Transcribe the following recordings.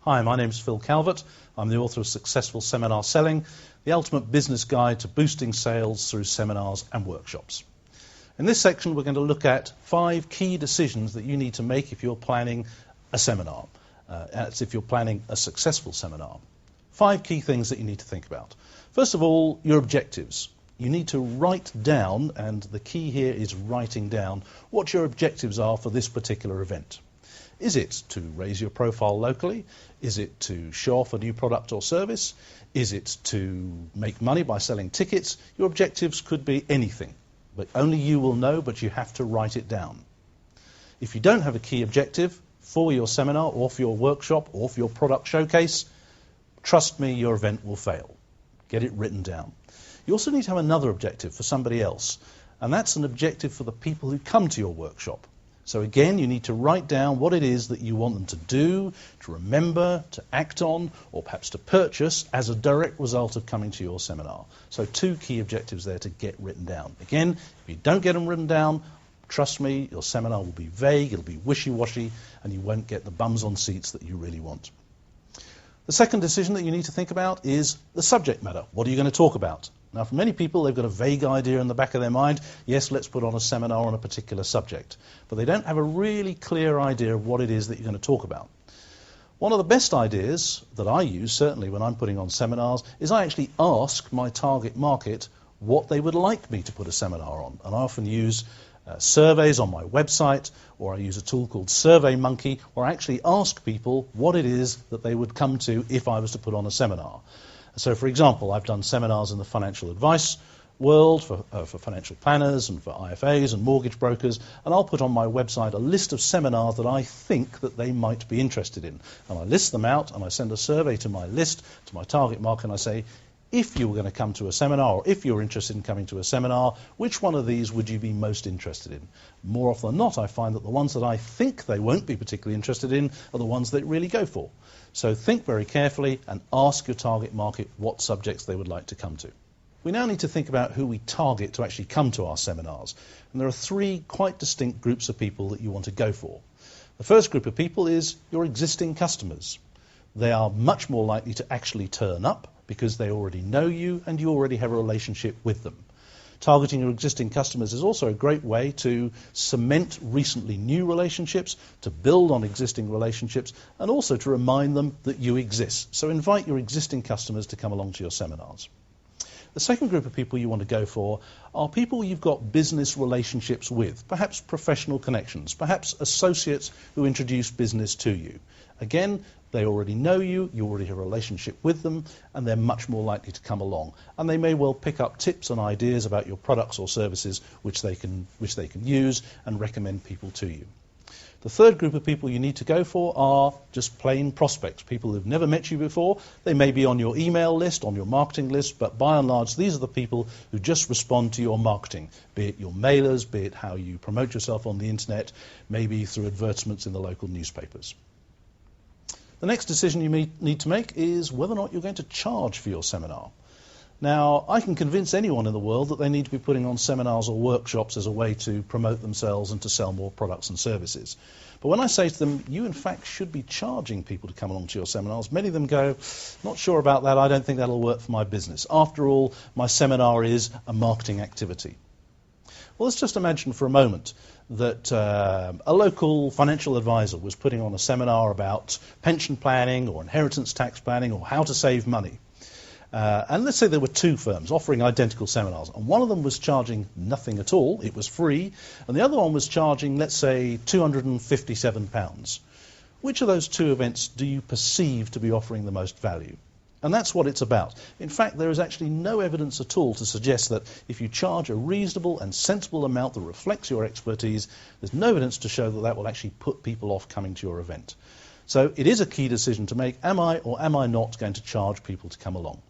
Hi, my name is Phil Calvert. I'm the author of Successful Seminar Selling, the ultimate business guide to boosting sales through seminars and workshops. In this section, we're going to look at 5 key decisions that you need to make if you're planning a seminar. That's if you're planning a successful seminar. 5 key things that you need to think about. First of all, your objectives. You need to write down, and the key here is writing down, what your objectives are for this particular event. Is it to raise your profile locally? Is it to show off a new product or service? Is it to make money by selling tickets? Your objectives could be anything, but only you will know, but you have to write it down. If you don't have a key objective for your seminar or for your workshop or for your product showcase, trust me, your event will fail. Get it written down. You also need to have another objective for somebody else, and that's an objective for the people who come to your workshop. So again, you need to write down what it is that you want them to do, to remember, to act on, or perhaps to purchase as a direct result of coming to your seminar. So 2 key objectives there to get written down. Again, if you don't get them written down, trust me, your seminar will be vague, it'll be wishy-washy, and you won't get the bums on seats that you really want. The second decision that you need to think about is the subject matter. What are you going to talk about? Now, for many people, they've got a vague idea in the back of their mind. Yes, let's put on a seminar on a particular subject. But they don't have a really clear idea of what it is that you're going to talk about. One of the best ideas that I use, certainly when I'm putting on seminars, is I actually ask my target market what they would like me to put a seminar on. And I often use surveys on my website, or I use a tool called SurveyMonkey, where I actually ask people what it is that they would come to if I was to put on a seminar. So, for example, I've done seminars in the financial advice world for financial planners and for IFAs and mortgage brokers, and I'll put on my website a list of seminars that I think that they might be interested in. And I list them out, and I send a survey to my list, to my target market, and I say, if you were going to come to a seminar, or if you're interested in coming to a seminar, which one of these would you be most interested in? More often than not, I find that the ones that I think they won't be particularly interested in are the ones they really go for. So think very carefully and ask your target market what subjects they would like to come to. We now need to think about who we target to actually come to our seminars. And there are 3 quite distinct groups of people that you want to go for. The first group of people is your existing customers. They are much more likely to actually turn up because they already know you and you already have a relationship with them. Targeting your existing customers is also a great way to cement recently new relationships, to build on existing relationships, and also to remind them that you exist. So invite your existing customers to come along to your seminars. The second group of people you want to go for are people you've got business relationships with, perhaps professional connections, perhaps associates who introduce business to you. Again, they already know you, you already have a relationship with them, and they're much more likely to come along. And they may well pick up tips and ideas about your products or services which they can use and recommend people to you. The third group of people you need to go for are just plain prospects, people who've never met you before. They may be on your email list, on your marketing list, but by and large, these are the people who just respond to your marketing, be it your mailers, be it how you promote yourself on the internet, maybe through advertisements in the local newspapers. The next decision you need to make is whether or not you're going to charge for your seminar. Now, I can convince anyone in the world that they need to be putting on seminars or workshops as a way to promote themselves and to sell more products and services. But when I say to them, you in fact should be charging people to come along to your seminars, many of them go, not sure about that, I don't think that'll work for my business. After all, my seminar is a marketing activity. Well, let's just imagine for a moment that a local financial advisor was putting on a seminar about pension planning or inheritance tax planning or how to save money. And let's say there were 2 firms offering identical seminars, and one of them was charging nothing at all, it was free, and the other one was charging, let's say, £257. Which of those 2 events do you perceive to be offering the most value? And that's what it's about. In fact, there is actually no evidence at all to suggest that if you charge a reasonable and sensible amount that reflects your expertise, there's no evidence to show that that will actually put people off coming to your event. So it is a key decision to make, am I or am I not going to charge people to come along?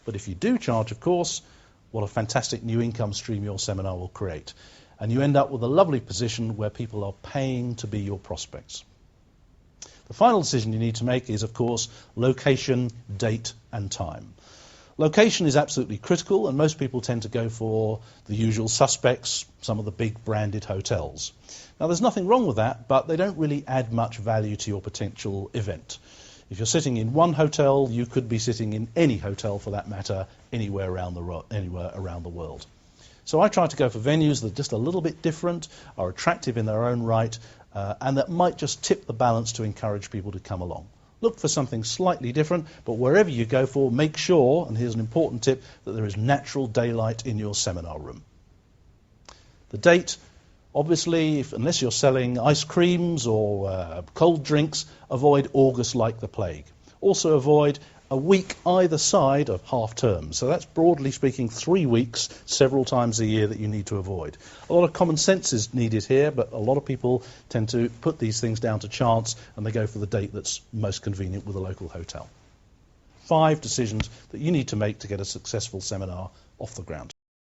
But if you do charge, of course, what a fantastic new income stream your seminar will create. And you end up with a lovely position where people are paying to be your prospects. The final decision you need to make is, of course, location, date, and time. Location is absolutely critical, and most people tend to go for the usual suspects, some of the big branded hotels. Now, there's nothing wrong with that, but they don't really add much value to your potential event. If you're sitting in one hotel, you could be sitting in any hotel for that matter, anywhere around the world. So I try to go for venues that are just a little bit different, are attractive in their own right, and that might just tip the balance to encourage people to come along. Look for something slightly different, but wherever you go for, make sure, and here's an important tip, that there is natural daylight in your seminar room. The date, obviously, unless you're selling ice creams or cold drinks, avoid August like the plague. Also avoid a week either side of half term. So that's, broadly speaking, 3 weeks several times a year that you need to avoid. A lot of common sense is needed here, but a lot of people tend to put these things down to chance and they go for the date that's most convenient with a local hotel. 5 decisions that you need to make to get a successful seminar off the ground.